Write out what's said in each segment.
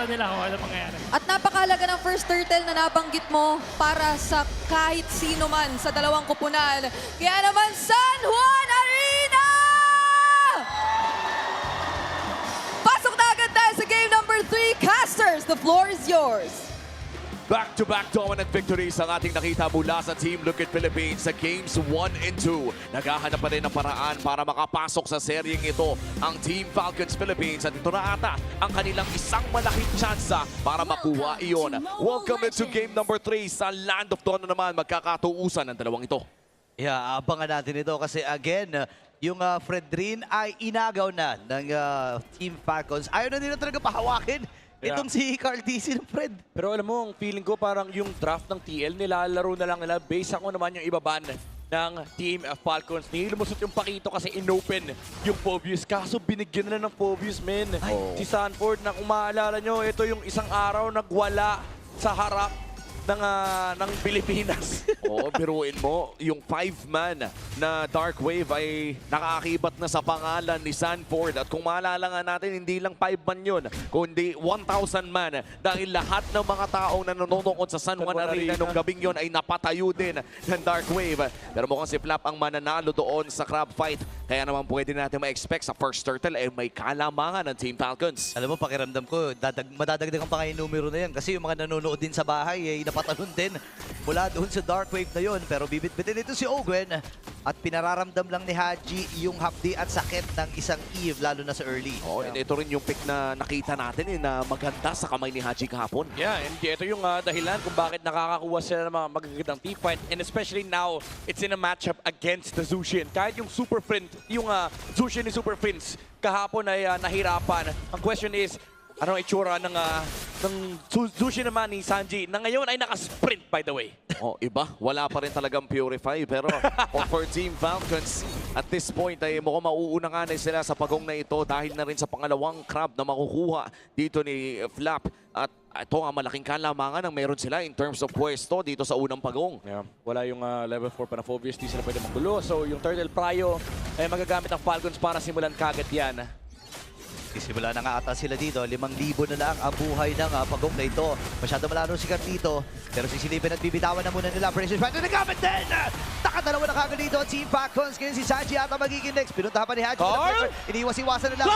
mata nila kung ano mangyayari. At napakalaga ng first turtle na nabanggit mo para sa kahit sino man sa dalawang kupunan. Kaya naman, San Juan Arena! Pasok na agad tayo sa game number 3. Casters, the floor is yours. Back-to-back dominant victories ang ating nakita mula sa Team Liquid Philippines sa Games 1 and 2. Naghahanap pa rin ng paraan para makapasok sa seryeng ito ang Team Falcons Philippines at ito na ata ang kanilang isang malaking tsansa para makuha iyon. Welcome into game number 3 sa Land of Dawn na naman magkakatuusan ng dalawang ito. Yeah, abangan natin ito kasi again, yung Fredrin ay inagaw na ng Team Falcons. Ayaw na nila talaga pahawakin itong si Carl TC ng Fred. Pero alam mo, ang feeling ko parang yung draft ng TL, nilalaro na lang nila based ako naman yung ibaban ng Team Falcons. Nilumusot yung Pakito kasi inopen yung Phobius. Kaso binigyan na ng Phobius, men. Si Sanford, na kung maalala nyo, ito yung isang araw nagwala sa harap ng Pilipinas. Oo, biruin mo, yung 5-man na Dark Wave ay nakaakibat na sa pangalan ni Sanford. At kung maalala nga natin, hindi lang 5-man yun, kundi 1,000 man. Dahil lahat ng mga taong nanonood sa San Juan Arena nung gabing yun ay napatayo din ng Dark Wave. Pero mukhang si Flap ang mananalo doon sa crab fight. Kaya naman pwede natin ma-expect sa first turtle ay may kalamangan ng Team Falcons. Alam mo, pakiramdam ko, madadagdagan pa kayo yung numero na yan kasi yung mga nanonood din sa bahay ay napatalon din mula doon sa Dark Wave na yun. Pero bibit-bitin ito si Ogwen at pinararamdam lang ni Haji yung hapdi at sakit ng isang Eve lalo na sa early. Oh, and ito rin yung pick na nakita natin na maganda sa kamay ni Haji kahapon. Yeah, and ito yung dahilan kung bakit nakakakuha sila ng mga magagandang team fight. And especially now, it's in a matchup against the Zushin. Kahit yung Super Print, yung Zushin ni Super Prince, kahapon ay nahirapan. Ang question is, ano ang itsura ng Zushin naman ni Sanji na ngayon ay nakasprint, by the way. Oh, iba. Wala pa rin talagang Purify. Pero for Team Falcons, at this point ay mukhang mauuna nga na sila sa pagong na ito dahil na rin sa pangalawang crab na makukuha dito ni Flap. At ito ang malaking kalamangan ang meron sila in terms of pwesto dito sa unang pagong. Yeah. Wala yung level 4 pa na Phobius, di sila pwede magulo. So yung Turtle Prio ay magagamit ang Falcons para simulan kagad yan. Isimula na nga ata sila dito. 5,000 na lang ang buhay ng pagong na ito. Masyado malano si Carlito. Pero sisilipin at bibitawan na muna nila. Precious Fighter nagamit din! Nakadalawa na kagad dito. Team Falcons. Ngayon si Sanji ata magiging next. Pinuntahan pa ni Haji. Iniwas-iwasan na lang.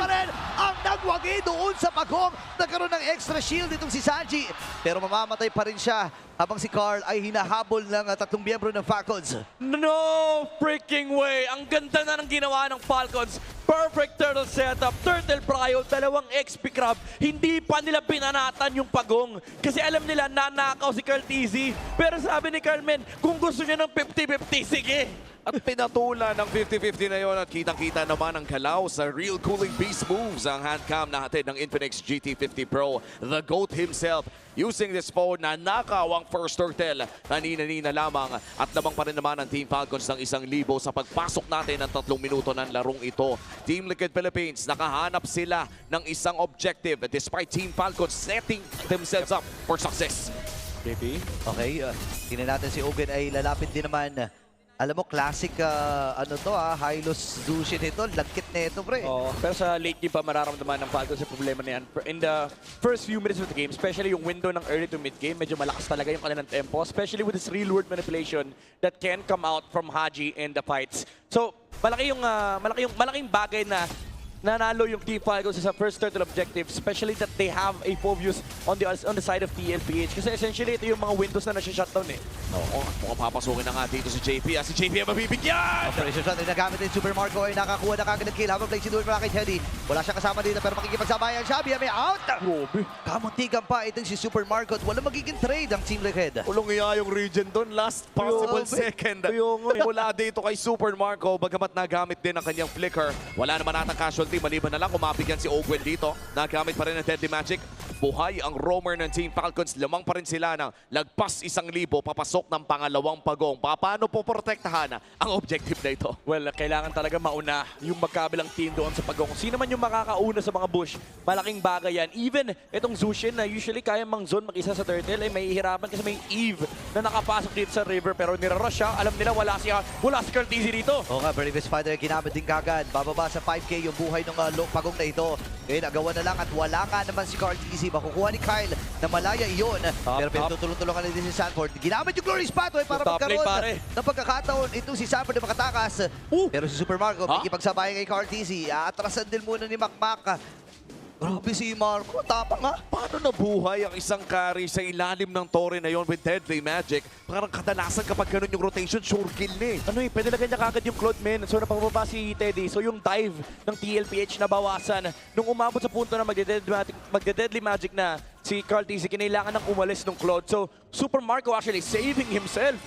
Pa rin ang nagwagi doon sa pagong. Nagkaroon ng extra shield itong si Sanji. Pero mamamatay pa rin siya habang si Carl ay hinahabol ng 3 miyembro ng Falcons. No freaking way! Ang ganda na ng ginawa ng Falcons. Perfect turtle setup. Turtle Prio, 2 XP Crab. Hindi pa nila binanatan yung pagong. Kasi alam nila nanakaw si Carl TZ. Pero sabi ni Carmen, kung gusto niya ng 50-50, sige. At pinatula ng 50-50 na yon at kitang-kita naman ang galaw sa real cooling beast moves ang handcam na hatid ng Infinix GT50 Pro. The GOAT himself using this phone na nakaw ang first turtle. Nanina-nina lamang at lamang pa rin naman ang Team Falcons ng 1,000 sa pagpasok natin ng 3 minuto ng larong ito. Team Liquid Philippines, nakahanap sila ng isang objective despite Team Falcons setting themselves up for success. JP? Okay, tingnan natin si Ogen ay lalapit din naman. Alam mo, classic Hylos Zushin ito. Lagkit na ito, pre. Pero sa late game pa mararamdaman ng Falcons sa problema na yan. In the first few minutes of the game, especially yung window ng early to mid game, medyo malakas talaga yung kanilang tempo, especially with this real world manipulation that can come out from Haji in the fights. So, malaking bagay na nanalo yung Team Falcons sa first turtle objective, especially that they have a Phobius on the side of TLPH. Kasi essentially, ito yung mga windows na nasa-shutdown eh. Oo, mukhang papasukin na nga dito si JP. Si JP ang mabibigyan! Operation Shot ay nagamit din Super Marco ay nakakuha na kagad ng kill habang play si Duel para kay Teddy. Wala siya kasama dito pero makikipagsabayan siya. BMA out! Grabe. Kamuntigan pa itong si Super Marco at wala magiging trade ang Team Liquid. Ulong iya yung region doon. Last possible second. Mula dito kay Super Marco. Bagamat nagamit din ang kanyang flicker. Wala naman natang casualty. Maliban na lang kumapigyan si Ogwen dito. Nagamit pa rin ng Deadly Magic. Buhay ang roamer ng Team Falcons. Lamang pa rin sila ng lagpas 1,000 papasok ng pangalawang pagong. Paano po protektahan ang objective na ito? Well, kailangan talaga mauna yung magkabilang team doon sa pagong. Sino man yung makakauna sa mga bush, malaking bagay yan. Even itong Zushin na usually kaya mang zone mag-isa sa turtle, ay may hihirapan kasi may Eve na nakapasok dito sa river pero nirarush siya. Alam nila wala si Carl TZ dito. Oo nga, Brave Spider ginamit din kagad. Bababa sa 5K yung buhay ng pagong na ito. Ngayon, agawan na lang at wala nga naman si Carl TZ. Makukuha ni Kyle na malaya iyon. Pero pinatutulong-tulungan din si Sanford. Ginamit yung Glorious Pathway para Yung top lane, magkaroon pare. ng pagkakataon. Ito si Sanford na makatakas. Pero si Super Marco, ikipagsabayan kay Carl TZ. Atrasan din muna ni Makmak. Grabe si Marco, tapang nga. Paano nabuhay ang isang carry sa ilalim ng tore na yon with Deadly Magic? Parang kadalasan kapag ganun yung rotation, sure kill na eh. Ano pwede lang niya kagad yung Claude Men. So napababa si Teddy. So yung dive ng TLPH na bawasan. Nung umabot sa punto na magde-Deadly Magic na si Carl TZ, kinailangan ng umalis ng Claude. So Super Marco actually saving himself.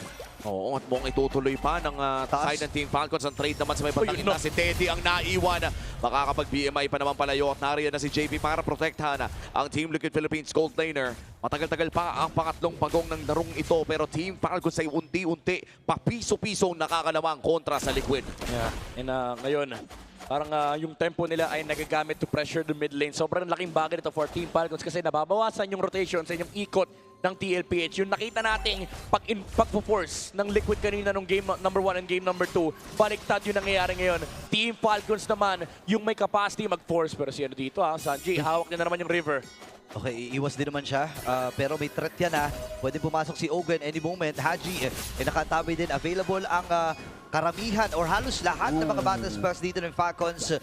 Oo, at mukhang itutuloy pa ng side ng Team Falcons. Ang trade naman sa may batangin na si Teddy ang naiwan. Makakapag-BMI pa naman palayo at nariyan na si JP para protektahan ang Team Liquid Philippines Gold Laner. Matagal-tagal pa ang pangatlong pagong ng larong ito pero Team Falcons ay unti-unti papiso-piso nakakalawang kontra sa Liquid. Yeah. And ngayon, parang yung tempo nila ay nagagamit to pressure the mid lane. Sobrang laking bagay nito for Team Falcons kasi nababawasan yung rotation sa inyong ikot ng TLPH. Yung nakita nating pag-force ng Liquid kanina nung game number 1 and game number 2, baliktad yung nangyayari ngayon. Team Falcons naman, yung may capacity mag-force. Pero si ano dito Sanji, hawak niya na naman yung river. Okay, iwas din naman siya. Pero may threat yan Pwede pumasok si Ogun any moment. Haji, nakatabay din. Available ang karamihan or halos lahat ng mga battle spells dito ng Falcons.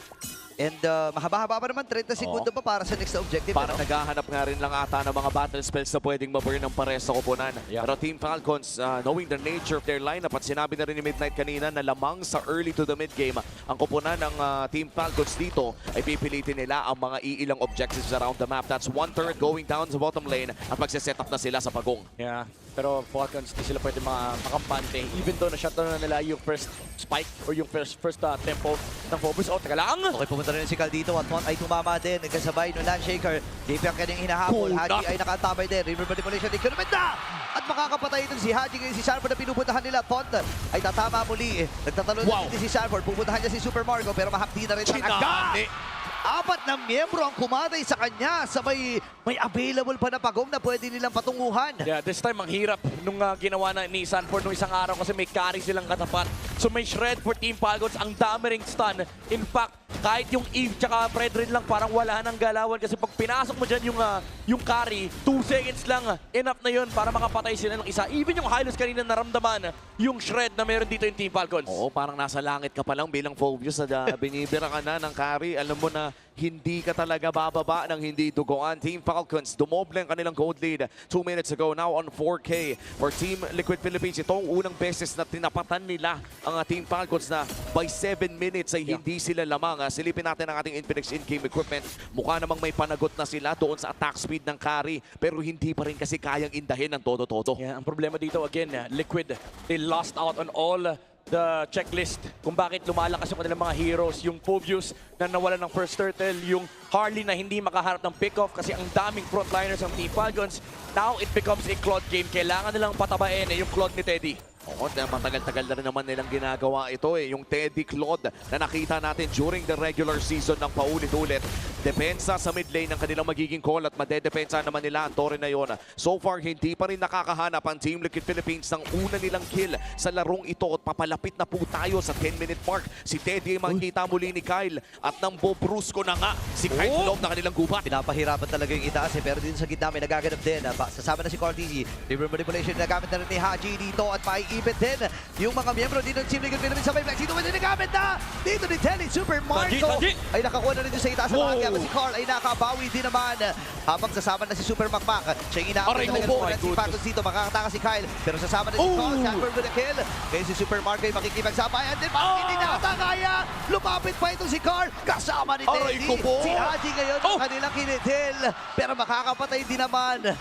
And mahaba-haba pa naman, 30 segundo pa para sa next na objective. Parang naghahanap nga rin lang ata ng mga battle spells na pwedeng maburn ng pares sa koponan. Yeah. Pero Team Falcons, knowing the nature of their lineup at sinabi na rin ni Midnight kanina na lamang sa early to the mid game, ang koponan ng Team Falcons dito ay pipilitin nila ang mga iilang objectives around the map. That's 1/3 going down sa bottom lane at magsiset up na sila sa pagong. Yeah. Pero Falcons, di sila pwede makampante. Even though na-shutdown na nila yung first spike or yung first tempo ng Phobos. Oh, teka lang! Okay, pumunta rin si Cal dito. At one ay tumama din. Nagkasabay ng Landshaker. JP ang kanyang hinahabol. Haji ay nakatabay din. River Manipulation. Ikonomenda! At makakapatay ito si Haji ngayon si Sanford na pinupuntahan nila. Pond ay tatama muli. Nagtatalo na din si Sanford. Pupuntahan niya si Super Marco pero mahapdi na rin ang agad. Apat na miyembro ang kumatay sa kanya sa may available pa na pagong na pwede nilang patunguhan. Yeah, this time ang hirap nung ginawa na ni Sanford nung isang araw kasi may carry silang katapat. So may shred for Team Falcons. Ang dami ring stun. In fact, kahit yung Eve tsaka Fredrin lang parang wala nang galawan kasi pag pinasok mo dyan yung carry, 2 seconds lang, enough na yun para makapatay sila ng isa. Even yung Hylos kanina naramdaman yung shred na meron dito yung Team Falcons. Oo, parang nasa langit ka pa lang bilang Phobius na binibira ka na ng carry. Alam mo na hindi ka talaga bababa ng hindi duguan. Team Falcons, dumoble ang kanilang gold lead 2 minutes ago. Now on 4K for Team Liquid Philippines. Ito ang unang beses na tinapatan nila ang Team Falcons na by 7 minutes ay hindi sila lamang. Silipin natin ang ating Infinix in-game equipment. Mukha namang may panagot na sila doon sa attack speed ng carry. Pero hindi pa rin kasi kayang indahin ng todo-todo. Yeah, ang problema dito again, Liquid, they lost out on all the checklist kung bakit lumalakas yung kanilang mga heroes. Yung Phobius na nawala ng first turtle, yung Harley na hindi makaharap ng pick-off kasi ang daming frontliners ng Team Falcons. Now it becomes a Claude game. Kailangan nilang patabain yung Claude ni Teddy. Oo, matagal-tagal na rin naman nilang ginagawa ito yung Teddy Claude na nakita natin during the regular season ng paulit-ulit. Depensa sa mid lane ng kanilang magiging call at madedepensa naman nila ang tore na yon. So far, hindi pa rin nakakahanap ang Team Liquid Philippines ng una nilang kill sa larong ito at papalapit na po tayo sa 10-minute mark. Si Teddy ay makikita muli ni Kyle at nang bobrusko na nga si Kyle sa loob na kanilang gubat. Pinapahirapan talaga yung itaas pero dito sa gitna may nagaganap din. Sasama na si Cortigi. River Manipulation nagamit na rin ni Haji dito at maiipit din yung mga miyembro dito ng Team Liquid Philippines sa may flex. Dito pwede nagamit na! Dito ni Telly Super Marco ay nakakuha na rin yung sa itaas sa bahagya. Si Carl ay nakabawi din naman habang sasama na si Super Makmak. Siya yung inaabot talaga ng si Falcons dito. Makakataka si Kyle pero sasama na si Carl. Sanford with a kill. Ngayon si Super Marco ay makikipagsabayan din. Bakit hindi nakatakaya? Lumapit pa itong si Carl. Kasama ni Teddy. Si Haji ngayon ang kanilang kinitil. Pero makakapatay din naman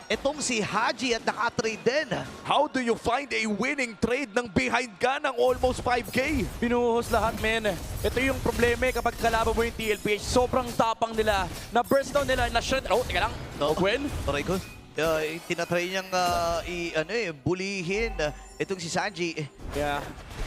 itong si Haji at naka-trade din. How do you find a winning trade ng behind ka ng almost 5K? Pinuhos lahat, men. Ito yung problema kapag kalaban mo yung TLPH. Sobrang tapang nila. Na-burst down nila, na-shred. Oh, teka lang. No. Gwen? Aray ko. Tinatry niyang bulihin itong si Sanji. Yeah.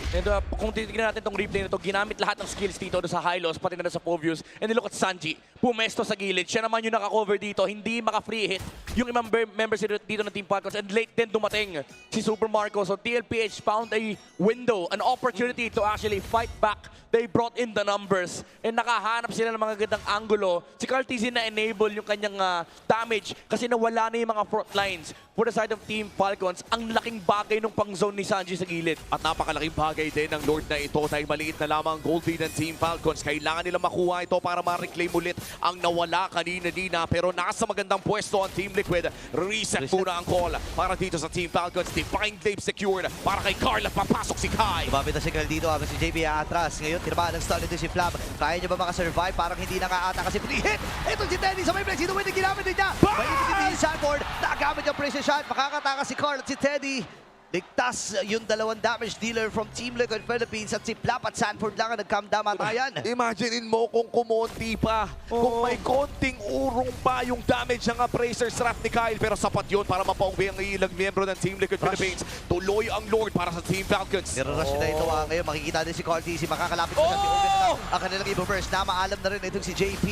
And kung titignan natin itong replay na ito, ginamit lahat ng skills dito sa Hylos, pati na sa Povius. And look at Sanji, pumesto sa gilid. Siya naman yung naka-cover dito, hindi maka-free hit yung ibang members dito ng Team Falcons. And late din dumating si Super Marco. So TLPH found a window, an opportunity to actually fight back. They brought in the numbers. And nakahanap sila ng mga gandang angulo. Si Carl TZ na-enable yung kanyang damage kasi nawala na yung mga front lines. For the side of Team Falcons, ang laking bagay ng pang-zone ni Sanji sa gilid. At napakalaking bagay din ng Lord na ito dahil maliit na lamang ang gold lead ng Team Falcons. Kailangan nila makuha ito para ma-reclaim ulit ang nawala kanina-dina. Pero nasa magandang pwesto ang Team Liquid. Reset muna ang call para dito sa Team Falcons. Divine Glaive secured para kay Carl at papasok si Kai. Lumapit na si Carl dito habang si JP atras. Ngayon, tinamaan ng stun ito si Flam. Kaya niya ba makasurvive? Parang hindi na nga ata kasi free hit. Ito si Teddy sa may place. Ito yung ginamit din niya. May ibigin si Sanford. Nagamit yung precision shot. Makakataka si Carl at si Teddy. Ligtas yung dalawang damage dealer from Team Liquid Philippines at si Flap at Sanford lang ang nagkamdamatayan. Imaginein mo kung kumonti pa. Kung may konting urong pa yung damage ng Appraiser Strat ni Kyle. Pero sapat yun para mapauwi ang ilang miyembro ng Team Liquid Philippines. Tuloy ang Lord para sa Team Falcons. Nirarush na ito ngayon. Makikita din si Carl TZ. Makakalapit na si Owen na ang kanilang Evoverse. Na maalam na rin itong si JP.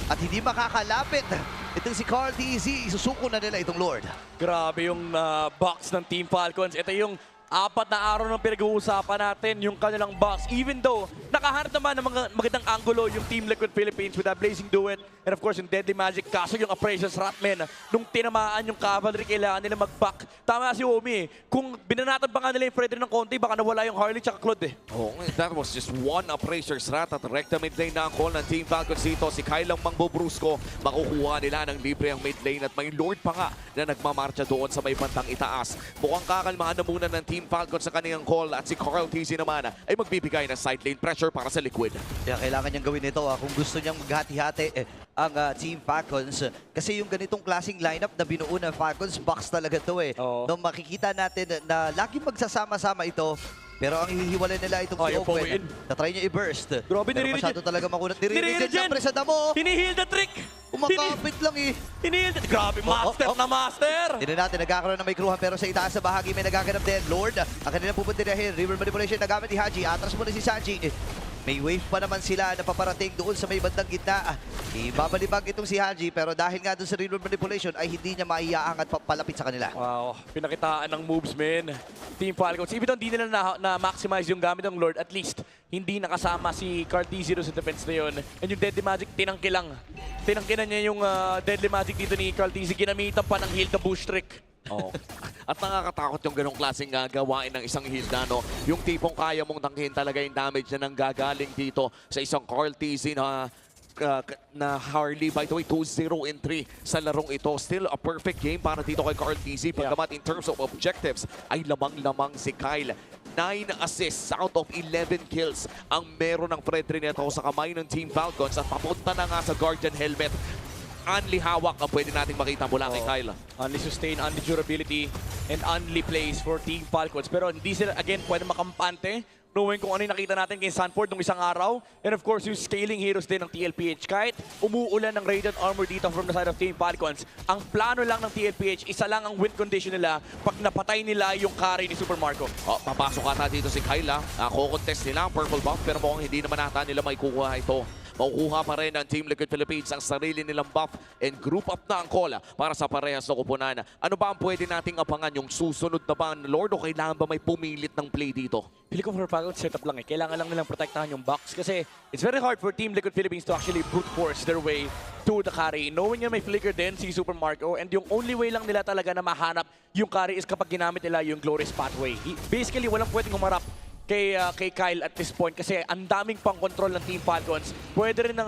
At hindi makakalapit itong si Carl TZ. Isusuko na nila itong Lord. Grabe yung box ng Team Falcons. Ito yung 4 na araw ng pinag-uusapan natin, yung kanilang box. Even though, nakahanap naman ng mga magandang angulo yung Team Liquid Philippines with that Blazing Duet and of course yung Deadly Magic. Kaso yung Appraiser's Ratman, nung tinamaan yung Cavalry, kailangan nila mag-back. Tama si Omi, kung binanatan pa nga nila yung Freddy ng konti, baka nawala yung Harley tsaka Claude eh. Oh, that was just one Appraiser's Rat at recta mid lane na ang call ng Team Falcons dito. Si Kyle ang mangbobrusco. Makukuha nila ng libre ang mid lane at may Lord pa nga na nagmamarcha doon sa may bantang itaas. Mukhang kakalmahan na muna ng Team Falcons sa kaniyang call at si Carl TZ naman ay magbibigay ng side lane pressure para sa Liquid. Kaya kailangan niyang gawin ito kung gusto niyang maghati-hati ang Team Falcons. Kasi yung ganitong klaseng lineup na binuo ng Falcons, box talaga to eh. Oo. No, makikita natin na lagi magsasama-sama ito. Pero ang hihiwalay nila itong si Ayaw Owen. pauwiin. Na-try niya i-burst. Grabe, Pero nire-regen. masyado talaga makunat. Nire-regen Nire-regen. lang pre sa damo. Hinihil the trick! Umakapit lang eh. Hinihil the... Grabe, master na master! Tignan natin, nagkakaroon ng may kruhan pero sa itaas sa bahagi may nagaganap din. Lord, ang kanilang pupuntirahin. River Manipulation nagamit ni Haji. Atras muna si Sanji. May wave pa naman sila na paparating doon sa may bandang gitna. Ibabalibag itong si Haji pero dahil nga doon sa River Manipulation ay hindi niya maiaangat palapit sa kanila. Wow, pinakitaan ng moves, men. Team Falcons, even though hindi nila na-maximize yung gamit ng Lord, at least hindi nakasama si Carl T0 sa defense na yun. And yung Deadly Magic, tinangkilang. Tinangkilan niya yung Deadly Magic dito ni Carl TZ. Ginamitan pa ng heal the bush trick. Oh. At nakakatakot yung ganong klaseng gawain ng isang Hilda, no? Yung tipong kaya mong tangkihin talaga yung damage na nanggagaling dito sa isang Carl TZ na Harley. By the way, 2-0 in 3 sa larong ito. Still a perfect game para dito kay Carl TZ. Pagkamat in terms of objectives, ay lamang-lamang si Kyle. 9 assists out of 11 kills ang meron ng Fredry nito sa kamay ng Team Falcons at papunta na nga sa Guardian Helmet. Only hawak ang pwede nating makita mula kay Kyle. Only sustain, only durability, and only plays for Team Falcons. Pero hindi sila, again, pwede makampante. Knowing kung ano yung nakita natin kay Sanford nung isang araw. And of course, yung scaling heroes din ng TLPH. Kahit umuulan ng Radiant Armor dito from the side of Team Falcons, ang plano lang ng TLPH, isa lang ang win condition nila pag napatay nila yung carry ni Super Marco. Oh, papasok ata dito si Kyle. Kukontest nila ang purple buff pero mukhang hindi naman ata nila may kukuha ito. Makukuha pa rin ng Team Liquid Philippines ang sarili nilang buff and group up na ang call para sa parehas na kupunan. Ano ba ang pwede nating abangan? Yung susunod na ba ang Lord o kailangan ba may pumilit ng play dito? Pili ko for Falcons setup lang eh. Kailangan lang nilang protektahan yung box kasi it's very hard for Team Liquid Philippines to actually brute force their way to the carry. Knowing nga may flicker din si Super Marco and yung only way lang nila talaga na mahanap yung carry is kapag ginamit nila yung Glorious Pathway. Basically, walang pwedeng humarap kay Kyle at this point kasi ang daming pang control ng Team Falcons. Pwede rin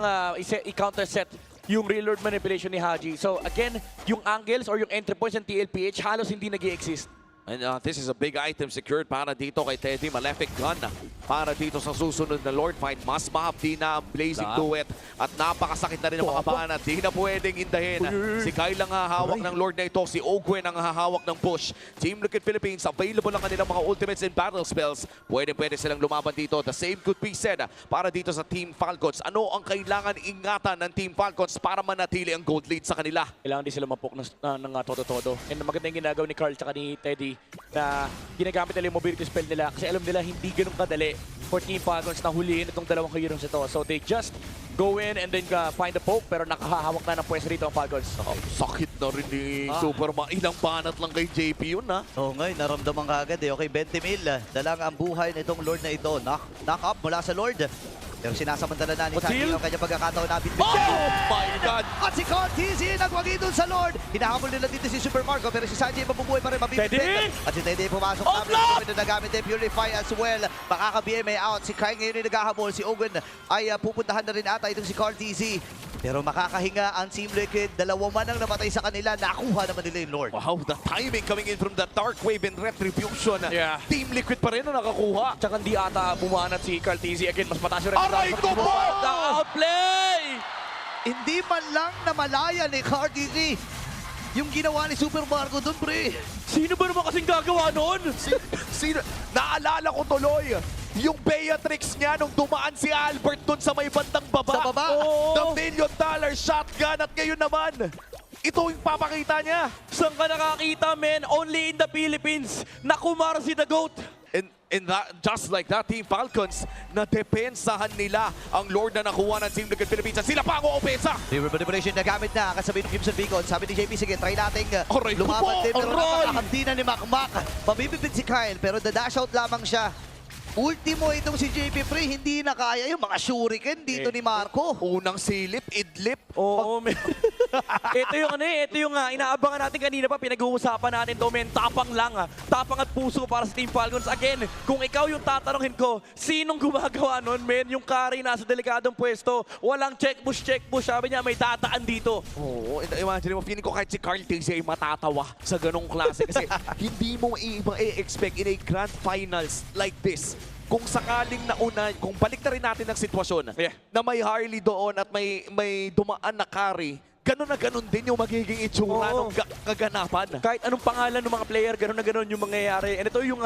i-counter set yung real Lord Manipulation ni Haji. So again, yung angles or yung entry points ng TLPH halos hindi nag-i-exist. And this is a big item secured para dito kay Teddy. Malefic Gun para dito sa susunod na Lord fight. Mas mahapdi na ang Blazing Duet. At napakasakit na rin ang mga banat. Di na pwedeng indahin. Si Kyle ang hahawak ng Lord na ito. Si Ogwen ang hahawak ng push. Team Liquid Philippines, available ang kanilang mga ultimates and battle spells. Pwede silang lumaban dito. The same could be said para dito sa Team Falcons. Ano ang kailangan ingatan ng Team Falcons para manatili ang gold lead sa kanila? Kailangan din sila mapok ng todo-todo. And maganda yung ginagawa ni Carl at ni Teddy. na ginagamit nila yung mobility spell nila kasi alam nila hindi ganun kadali for Team Falcons na huliin itong dalawang heroes ito. So they just go in and then find the poke pero nakahahawak na ng pwesto rito ang Falcons. Sakit na rin ni Superman. Ilang banat lang kay JP yun, ha? Oo nga, naramdaman ka agad eh. Okay, 20 mil. Dalang ang buhay nitong Lord na ito. Knock up mula sa Lord. Pero sinasamantala na ni Sanji ang kanyang pagkakataon na bitbit. Oh my God! At si Carl TZ nagwagi doon sa Lord. Hinahabol nila dito si Super Marco pero si Sanji mabubuhay pa rin, mabibigyan. Teddy! At si Teddy pumasok namin. Nagamit din Purify as well. Makaka-BMA out. Si Kai ngayon yung naghahabol. Si Ogun ay pupuntahan na rin ata itong si Carl TZ. Pero makakahinga ang Team Liquid. Dalawa man ang namatay sa kanila. Nakuha naman nila yung Lord. Wow, the timing coming in from the Dark Wave and Retribution. Yeah. Team Liquid pa rin ang nakakuha. Tsaka hindi ata bumanat si Carl TZ. Again, mas mataas yung Aray ko po! The outplay! Hindi man lang namalaya ni Carl TZ yung ginawa ni Super Marco doon, pre. Sino ba naman kasing gagawa nun? Sino? Naalala ko tuloy. Yung Beatrix niya nung dumaan si Albert dun sa may bandang baba. Sa baba? Oo. The $1 million shotgun at ngayon naman. Ito yung papakita niya. Saan ka nakakita, men? Only in the Philippines. Nakumar si The GOAT. And that, just like that, Team Falcons, nadepensahan nila ang Lord na nakuha ng Team Liquid Philippines. At sila pa ang uopesa. River Manipulation na gamit na kasabay ng Crimson Beacon. Sabi ni JP, sige, try nating Aray ko lumaban po! din. Pero Aray! nakakahandi na ni Makmak. Mabibigit si Kyle, pero the-dash out lamang siya. Ultimo itong si JP Pre, hindi na kaya yung mga shuriken dito ni Marco. Unang silip, idlip. Oo, men. ito yung inaabangan natin kanina pa, pinag-uusapan natin to, men. Tapang lang, tapang at puso para sa Team Falcons. Again, kung ikaw yung tatanungin ko, sinong gumagawa nun, men? Yung carry nasa delikadong pwesto, walang check push, sabi niya may tataan dito. Oo, imagine mo, feeling ko kahit si Carl Tizzy ay matatawa sa ganong klase. Kasi hindi mo i-expect in a grand finals like this. Kung sakaling nauna, kung balik na rin natin ang sitwasyon na may Harley doon at may dumaan na carry, ganun na ganun din yung magiging itsura ng kaganapan. Kahit anong pangalan ng mga player, gano'n na gano'n yung mangyayari. And ito yung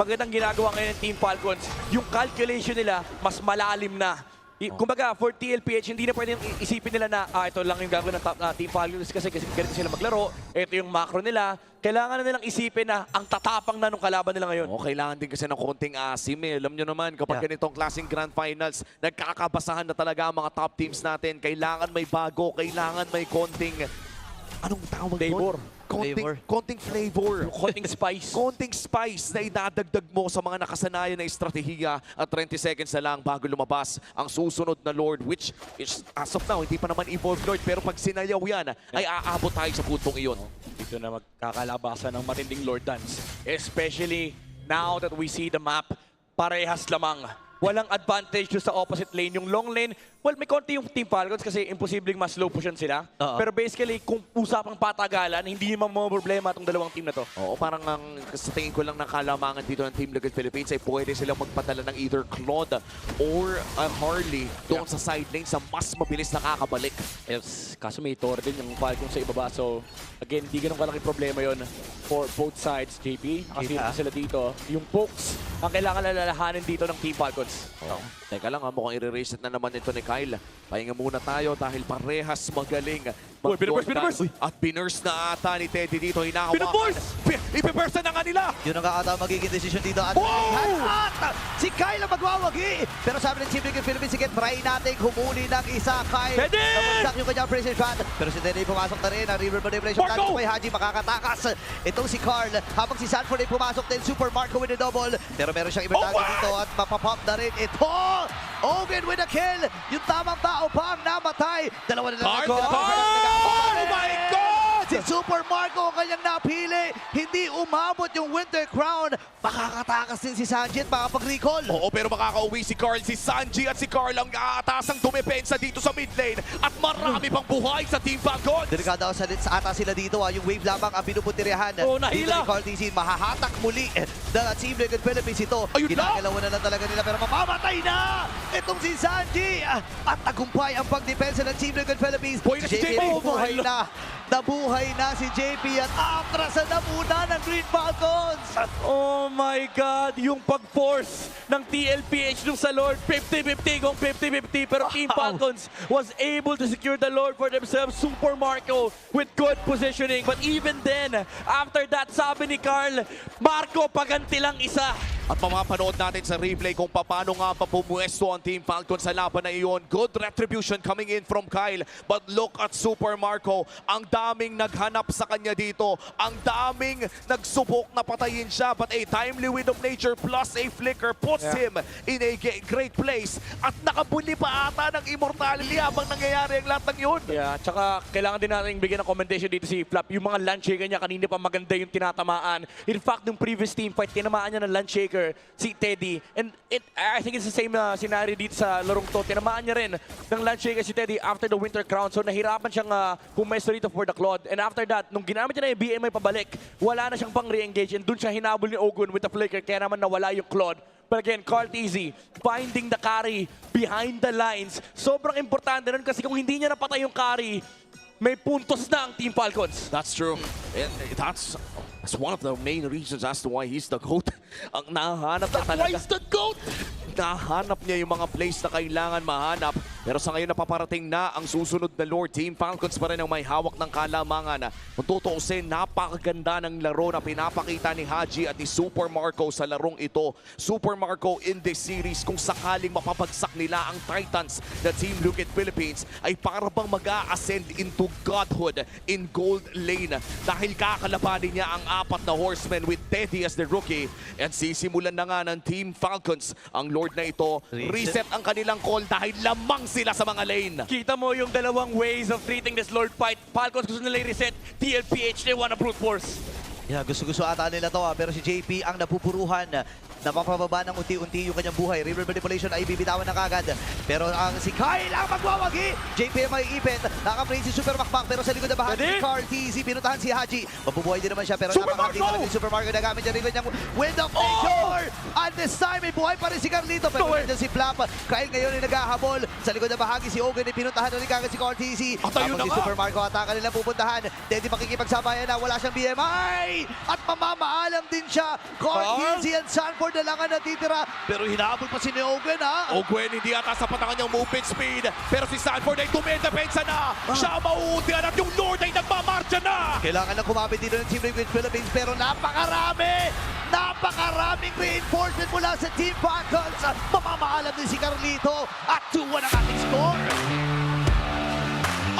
magandang ginagawa ngayon ng Team Falcons. Yung calculation nila, mas malalim na. Kumbaga, for TLPH, hindi na pwedeng isipin nila na ito lang yung gagawin ng Team Falcons kasi ganito sila maglaro. Ito yung macro nila. Kailangan na nilang isipin na ang tatapang na nung kalaban nila ngayon. Kailangan din kasi ng konting asim eh. Alam nyo naman, kapag ganitong klaseng grand finals, nagkakabasahan na talaga ang mga top teams natin. Kailangan may bago, kailangan may konting... Anong tawag Flavor. Konting flavor. Konting spice. Konting spice na idadagdag mo sa mga nakasanayan na estratehiya at 20 seconds na lang bago lumabas ang susunod na Lord, which is, as of now, hindi pa naman evolved Lord, pero pag sinayaw yan, ay aabot tayo sa puntong iyon. Dito na magkakalabasan ng matinding Lord Dance. Especially now that we see the map, parehas lamang. Walang advantage doon sa opposite lane. Yung long lane, well, may konti yung Team Falcons kasi imposibleng mas slow push sila. Pero basically, kung usapang patagalan, hindi naman mga problema itong dalawang team na to. Oo, parang sa tingin ko lang ng kalamangan dito ng Team Liquid Philippines ay pwede silang magpadala ng either Claude or Harley doon sa side lane sa mas mabilis nakakabalik. Yes, kaso may Thor din yung Falcons sa ibaba. So, again, hindi ganun kalaki problema yon for both sides, JP. Nakasira sila dito. Yung pokes, ang kailangan lalahanin dito ng Team Falcons. Teka lang, mukhang i-reset na naman ito ni Kyle. Pahinga muna tayo dahil parehas magaling. Uy, binurse! At binurse na ata ni Teddy dito. Hinahawakan. Binurse! Ipiburse na nga nila! Yun ang ata magiging desisyon dito. At si Kyle ang magwawagi. Pero sabi ng Team Liquid Philippines, sige, try natin humuli ng isa. Kyle, Teddy! nabagsak yung kanyang precision shot. Pero si Teddy pumasok na rin. Ang River Manipulation. Marco! Kay Haji makakatakas. Itong si Carl. Habang si Sanford ay pumasok din. Super Marco with a double. Pero meron siyang ibertagi dito at mapapop na rin ito. Ogun with a kill. Yung tamang tao pa ang namatay. Dalawa na lang. Oh my God! Si Super Marco ang kanyang napili. Hindi umabot yung Winter Crown. Makakatakas din si Sanji at makapag-recall. Oo, pero makakauwi si Carl, si Sanji at si Carl ang aatasang dumepensa dito sa mid lane at marami pang buhay sa Team Falcons. Delikado sa ata sila dito. Yung wave lamang ang pinupuntiryahan. Oh, nahila. Dito ni Carl TZ, mahahatak muli ng Team Liquid Philippines ito. Ayun na! Ginagalawan na lang talaga nila pero mamamatay na! Itong si Sanji! At tagumpay ang pagdepensa ng Team Liquid Philippines. Buhay na si JP! Nabuhay na! Nabuhay na si JP at aatrasan na muna ng Green Falcons! Oh my God! Yung pag-force ng TLPH nung sa Lord, 50-50 kung 50-50. Pero Team Falcons was able to secure the Lord for themselves. Super Marco with good positioning. But even then, after that, sabi ni Carl, Marco, paganti lang isa. At mamapanood natin sa replay kung paano nga pa pumuesto ang Team Falcon sa laban na iyon. Good retribution coming in from Kyle. But look at Super Marco. Ang daming naghanap sa kanya dito. Ang daming nagsubok na patayin siya. But a timely wind of nature plus a flicker puts him in a great place. At nakabuli pa ata ng immortality habang nangyayari ang lahat ng yun. Yeah, tsaka kailangan din natin bigyan ng commendation dito si Flap. Yung mga land shaker niya, kanina pa maganda yung tinatamaan. In fact, yung previous team fight, tinamaan niya ng land shaker si Teddy. And I think it's the same scenario dito sa larong to. Tinamaan niya rin ng land shaker si Teddy after the Winter Crown. So nahirapan siyang pumesto dito for the Claude. And after that, nung ginamit niya na yung BMI pabalik, wala na siyang pang re-engage. And dun siya hinabol ni Ogun with the flicker. Kaya naman nawala yung Claude. But again, Carl Tizzy, finding the carry behind the lines. Sobrang importante nun kasi kung hindi niya napatay yung carry, may puntos na ang Team Falcons. That's true. And that's one of the main reasons as to why he's the GOAT. Ang nahanap niya talaga. Why is the GOAT? Nahanap niya yung mga plays na kailangan mahanap. Pero sa ngayon napaparating na ang susunod na Lord. Team Falcons pa rin ang may hawak ng kalamangan. Kung tutuusin, napakaganda ng laro na pinapakita ni Haji at ni Super Marco sa larong ito. Super Marco in this series, kung sakaling mapapagsak nila ang Titans na Team Liquid Philippines, ay para bang mag-a-ascend into godhood in gold lane. Dahil kakalabanin niya ang apat na horsemen with Teddy as the rookie. And sisimulan na nga ng Team Falcons ang Lord na ito. Reset ang kanilang call dahil lamang sila sa mga lane. Kita mo yung dalawang ways of treating this Lord fight. Falcons gusto nila i-reset. TLPH, they wanna brute force. Yeah, gusto-gusto ata nila to pero si JP ang napupuruhan. Napapababa ng unti-unti yung kanyang buhay. River Manipulation ay bibitawan na kagad. Pero ang si Kyle ang magwawagi. JP ang may ipit. Nakaplay si Super Makmak pero sa likod na bahagi si Carl TZ. Pinutahan si Haji. Mabubuhay din naman siya pero napakahati naman si Super Marco. Nagamit niya rin yung Wind of Nature. And this time may buhay pa rin si Carlito. Pero nandiyan si Flap. Kyle ngayon ay naghahabol. Sa likod na bahagi si Ogun ay pinutahan na rin kagad si Carl TZ. Habang si Super Marco ataka nila pupuntahan. Teddy makikipagsabayan na. Wala siyang BMI. At mamamaalam din siya. Carl TZ and Sanford na lang ang natitira. Pero hinabol pa si Ogun ha. Ogun hindi ata sapat ang kanyang movement speed. Pero si Sanford ay tumedepensa na. Siya mauutihan at yung Lord ay nagmamarcha na. Kailangan lang kumapit dito ng Team Liquid Philippines pero napakaraming reinforcement mula sa Team Falcons. Mamamaalam din si Carlito at 2-1 ang ating score.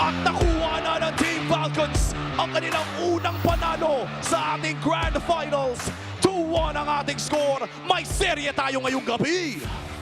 At nakuha na ng Team Falcons ang kanilang unang panalo sa ating Grand Finals. 2-1 ang ating score. May serye tayo ngayong gabi.